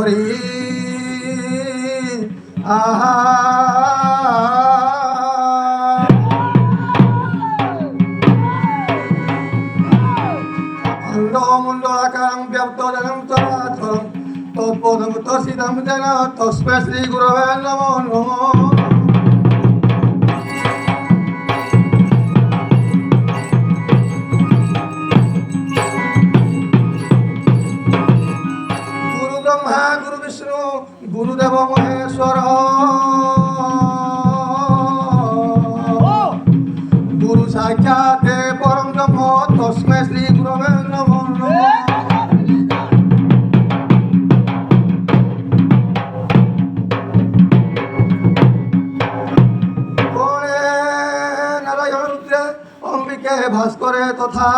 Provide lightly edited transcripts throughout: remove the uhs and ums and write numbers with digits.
ধরি আহা মণ্ডলাকারং ব্যপ্তজনং চরাচরং তৎপদং তৎসিদং যেন তস্মৈ শ্রী গুরবে নমো নমঃ। গুরু ব্রহ্মা গুরু বিষ্ণু গুরুদেব মহেশ্বর গুরু সাক্ষাৎ পরম ব্রহ্ম তস্মৈ শ্রী গুরবে নমো নমঃ। ভাস্করে তথা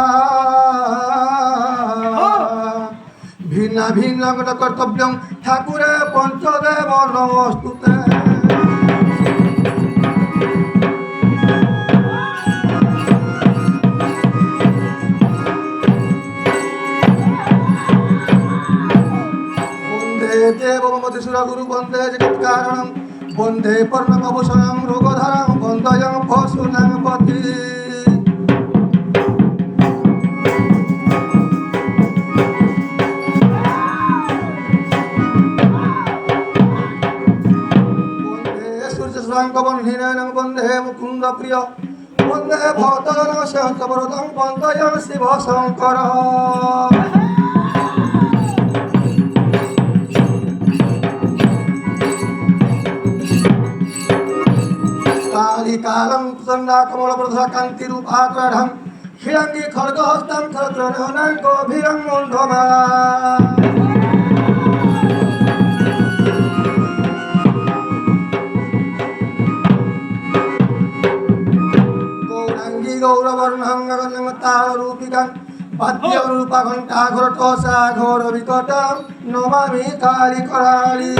ভিন্ন ভিন্ন কর্তব্য ঠাকুরে পঞ্চদেব নমস্তুতে। বন্দে দেব মধুসূর গুরু বন্দে জগৎ কারণম বন্দে পর্ণমভূষণং রোগধারং বন্দয়ং পশুনাং পতি। বন্দে মুকুন্দ প্রিয় বন্দে ভক্তজন সহস্রবরদং বন্দয়ং শিব শঙ্কর। কালিকালং প্রচণ্ডা কমলপ্রধা কান্তি রূপাত্রাঢং হিরঙ্গী খড়গহস্तं খড়ত্রনয়নং গভীরং মুণ্ডমা। গৌরবর্ণং তারূপিকাং বাদ্যরূপা ঘণ্টা ঘোরটসা ঘোর বিকটং নমামি কালী করালি।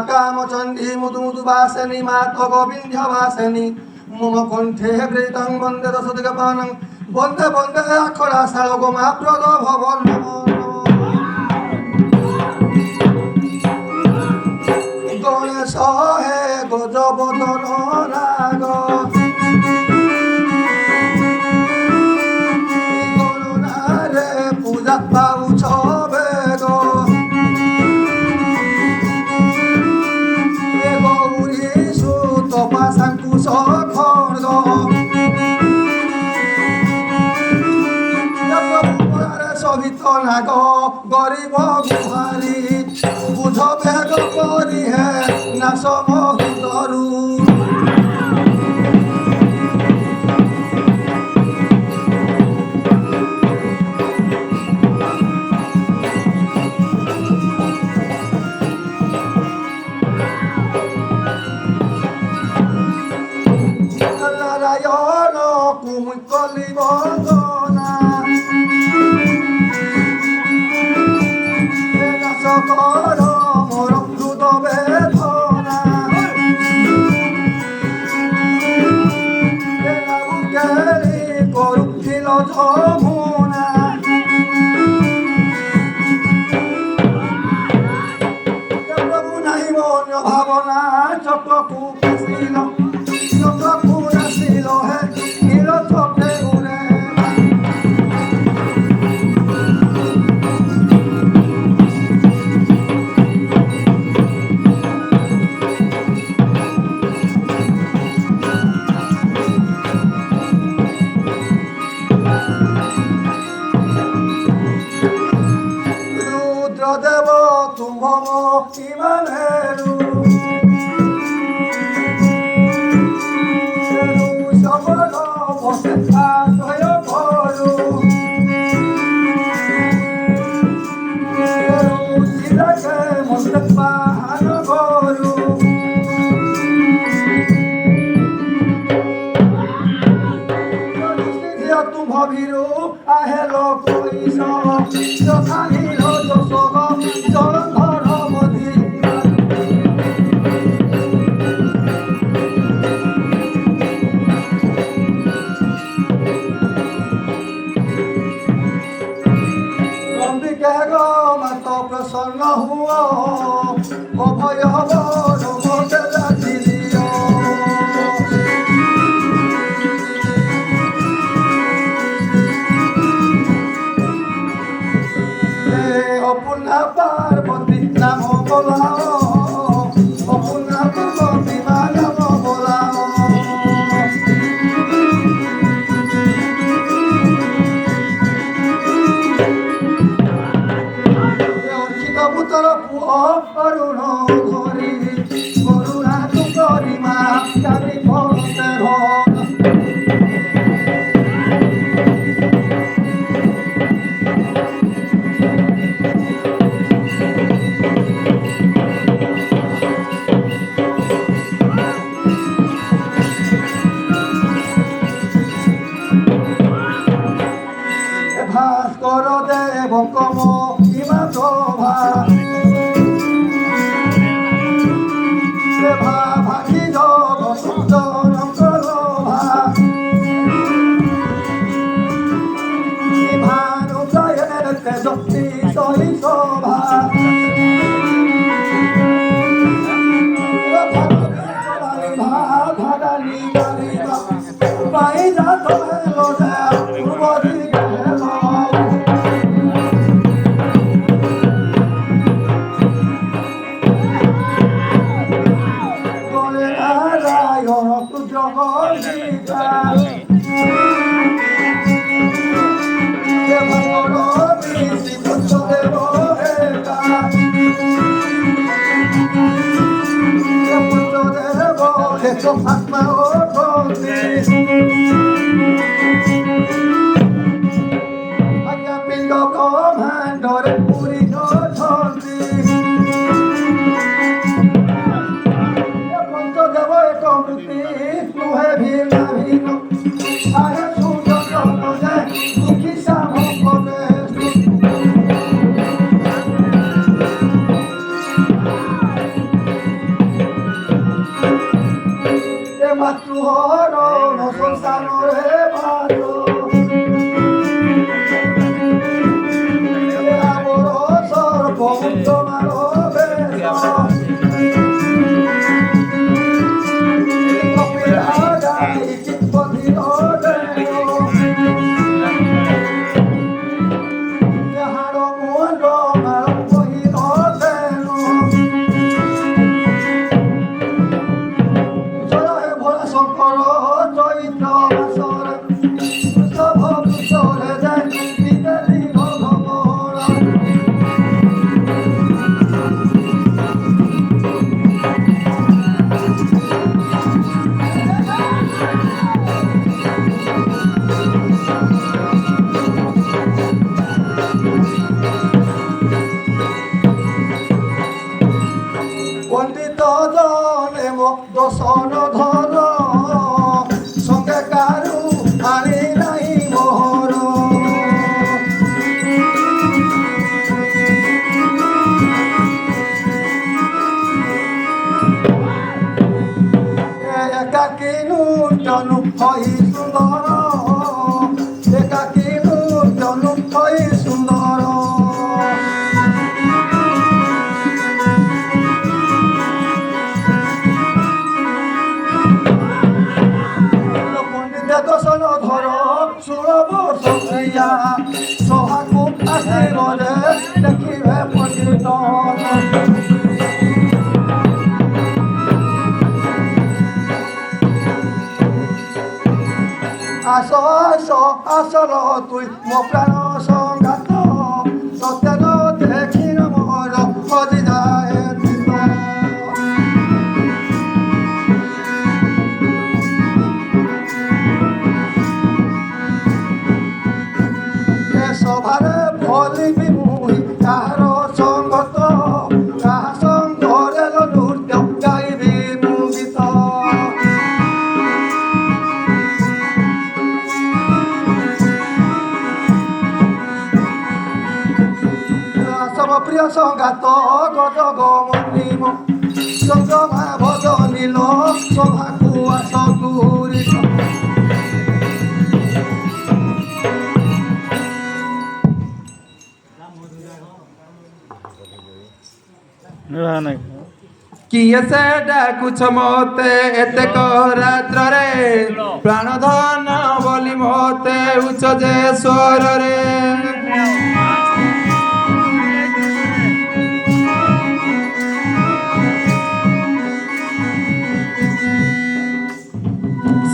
কামচণ্ডী মুদু মুদু বাসনি মাত গোবিন্দ বাসনি মম কণ্ঠে বৃতং বন্দে দশদিগপানং বন্দে বন্দে আখড়া শালক মহাপ্রদ ভবন নমো নমঃ। গণেশ হে গজবদন নাগ গণনারে পূজা পাউছ বেগ গৌরী সুত পাশাঙ্কুশ খড়গ সবিত নাগ গরিব গুহারি বুঝ বেগ করি হে নাশ মহুতরু। নারায়ণ কুমুকলি বন্দনা কর মোর হৃদ বেদনা বুকেরি করুছিল যমুনা। প্রভু নাই মন ভাবনা চক্রকু আসিল চক্রকু আসিল হে নীল চক্রে উড়ে। রুদ্রদেব তুম ইমানেরু সবল বসে আশয় করু রুদ্রকে মস্তে পাহান করু। তুম ভীরু আহেল কৈশ যথাহিল যশোগ জলধর মধি গতিকে গো মাত প্রসন্ন হুয় অভয় বর মতে রাখি দিও অপূর্ণা পার্বতী নাম বলাও অপূর্ণা পার্বতী মা নাম বলাও অর্চিত পুত্র পুয় অরুণ ধরি করুণা তু করি মা জানি ভক্তে ভক্ত ভাস্কর দেব কম ইমা শোভা সেভা ভাগি জগ সুন্দর প্রলোভা ভানুদয়ের তেজস্বী সহি শোভা ভাগালি গালিবা পাই যা তোলে লোদা পূর্বদি আত্মা ও আজ্ঞা পিণ্ড ব্রহ্মাণ্ডরে পুরী অଛନ୍ତି পঞ্চদেব এক মূর্তি নুহে ভিন্ন ভিন্ন আহে সুযোগ যায় দুঃখী সামনে মাতৃহরণ সংস্থানরে ভাত আমার সর্ব তোমার পণ্ডিত জনে দশন ধর সঙ্গে কারু আনি নাই মোহর একাকী নূতন হই সুন্দর একাকী নূতন হই সুন্দর দশন ধর সুরব সখিয়া সভাকু আসিবরে দেখিবে পণ্ডিত আস আস আসল তুই মো প্রাণ সংঘাত সত্যেন দেখিন মোর হজি যায় সভারে বলিবি মুই তাহার সঙ্গত তাহা সঙ্গরে নৃত্য গাইবি মু গীত সব প্রিয় সঙ্গাত গজগ মন্দিম চন্দ্রমা ভজ নীল সভাকু আস গুরি किए से डाकुछ मते एतेक रात्रे प्राणधन बोली मते उच्च जे स्वर रे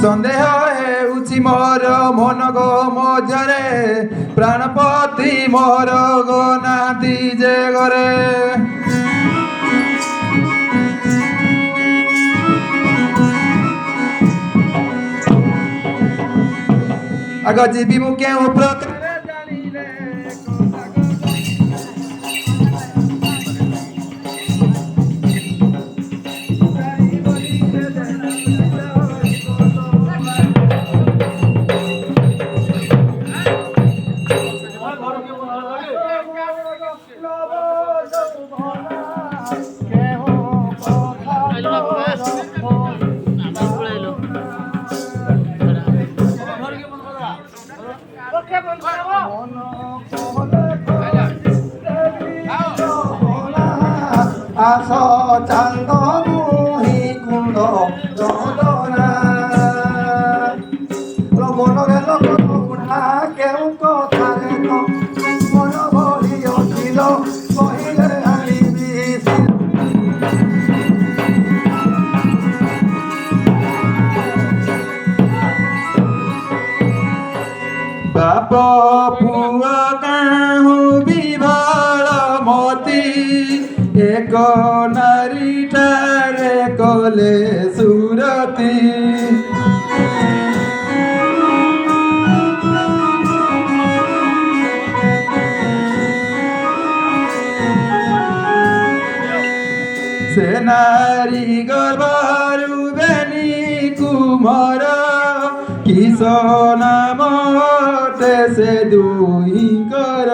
सन्देह हेउछि मोर मन गो मझरे प्राणपति मोर गो नाती जे घरे आग जीवी मु केउ प्रकारे जानिले आस चांद मुहि कुंड चंदना मनरे लोक गुणा केउ कथारे तो मन भरी अखिल कहिले आनिबी बाप पुआ काहू विभाल मती एक नारी ठारे कले सुरती से नारी गर्भरु बेनी कुमार किस नाम से दुई कर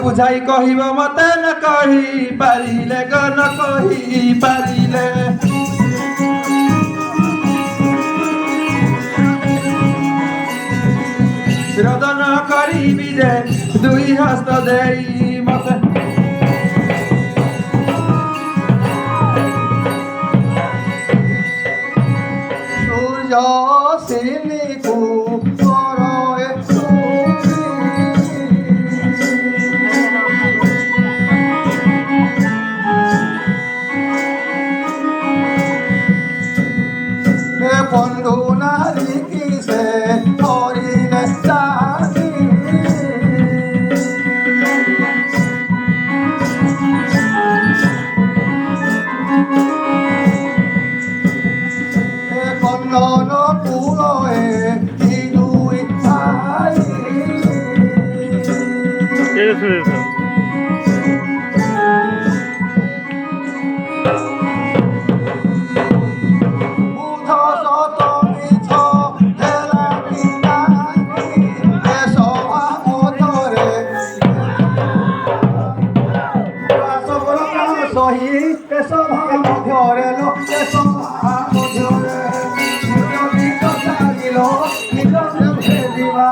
बुझाई कहिब मते न कही पारिले ग न कही पारिले रोदन करिबी जे दुई हस्त देई मते सूर्य सिनी को बंधु नारी की से हरि नस्तानी कन्नन पुरे दुई भाई सही सभा मध्यरे लोके सभा मध्यरे गीत गाइल निज भेजिबा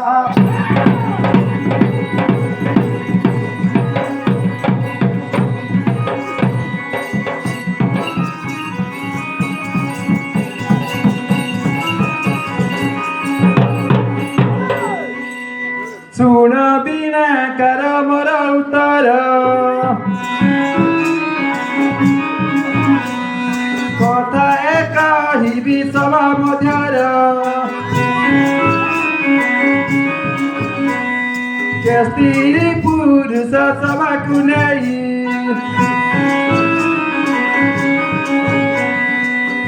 सुन बिना कर मोर उत्तर কথা একাহিবি সভা মধ্যর কে স্ত্রী পুরুষ সভাକୁ ନେଇ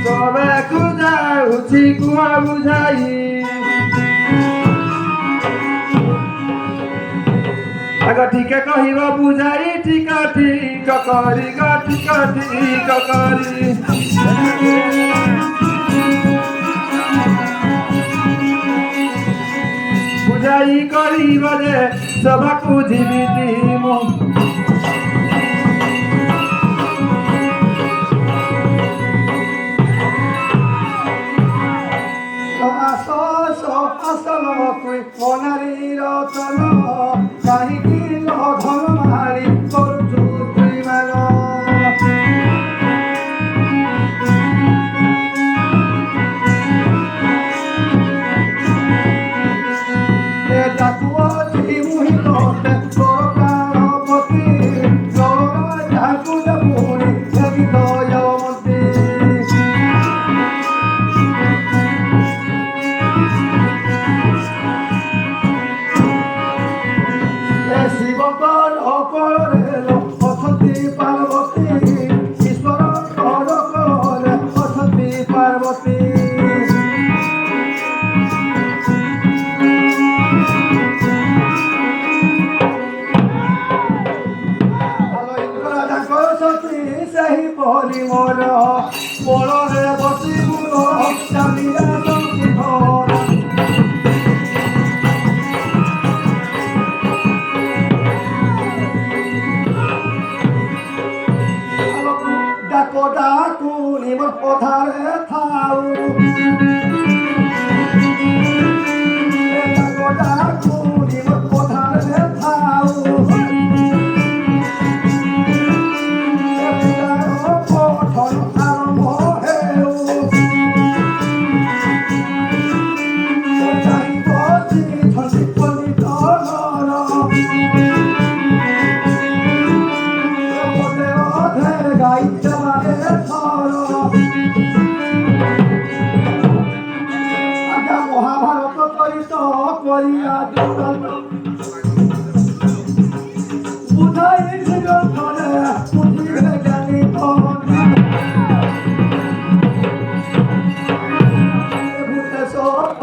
ସଭାକୁ ଯାଉଛି କୁଆ ବୁଝାଇ आग ठीक कहिब बुझाई ठीक ठीक करी ठीक ठीक करी बुझाई करिब जे सभाକୁ जीविती ପରି ମୋର କୋଳରେ ବସିବୁ ଚାଲିଆ ଘର ডাকো ডাকুনি মোর পথারে থাউ ডাকো ডাকুনি মোর পথারে থাউ পথর আরম্ভ হেউ যাইব ঝন্ডি পণ্ডিত গাইতে পারে আজ্ঞা মহাভারত তরিত করিয়া বুঝাই গ্রন্থরে বুঝিবে জ্ঞানী ভূতে সব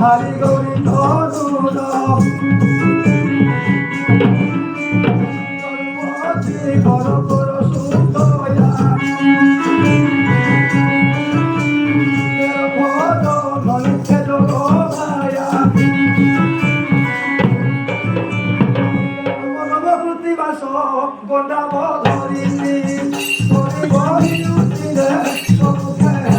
ধারি গৌরী ধনুর ঘর ঘর সুন্দয়া ভদ ধনে খেল মায়া মনব প্রতিবাস গন্ডাব ধরিনি ধরিব হিরুচিরে ସବୁ খেলে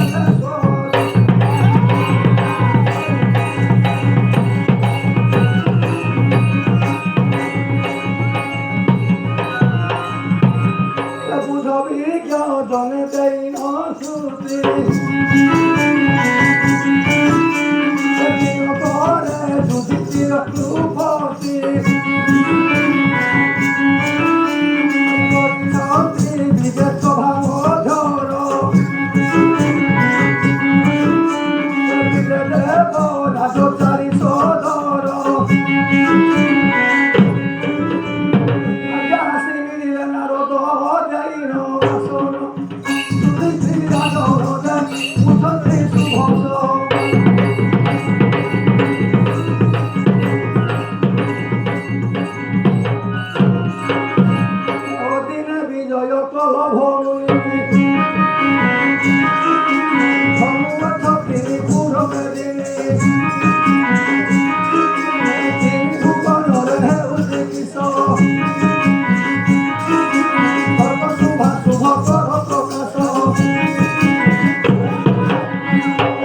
জনে দেই নসুতি করে যুধিষ্ঠির রূপতি বিবেক ভাঙ ঝড় দেব রাজচারী সদর আসি মিলিলে নারদ যাইন বিজয় প্রভনী সংবাদ তিনি পুরো মেদিনী সিন্ধু বনরে হেউছে কিশ সর্বশুভা শুভ কর প্রকাশ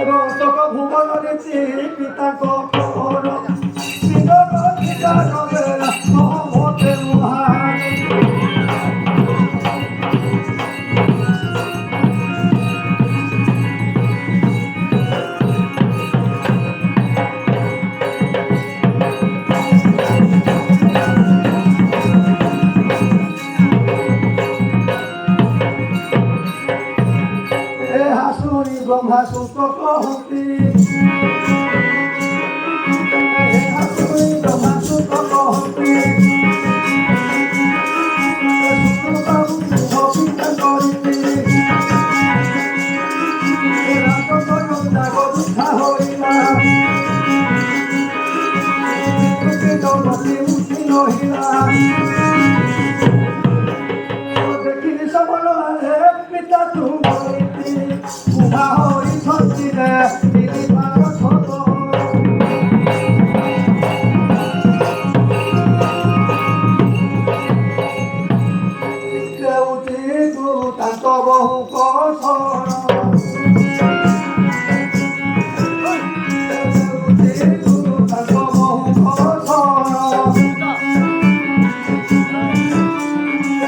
রতক ভুবন নীতি পিতাক কর বিনোদ বিকারে মহতে মহান ব্রহ্মা সুত কহতি ব্রহ্মা সুত কহতি দেখিলি সবল পিতা তুমি উভা হই সচিরে তিনি ভারত দেউতি তু তাଙ୍କ বহু কঠোর দেউতি তু তাଙ୍କ বহু কঠোর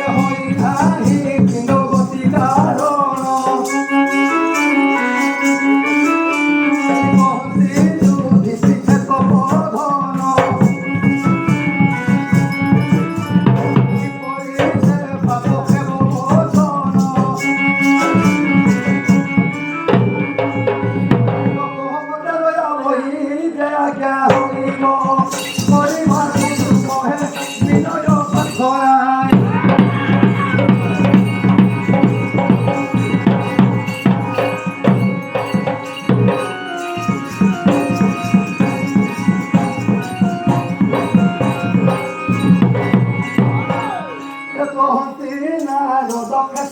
হই নাহি পিণ্ড গতি কারণ Hare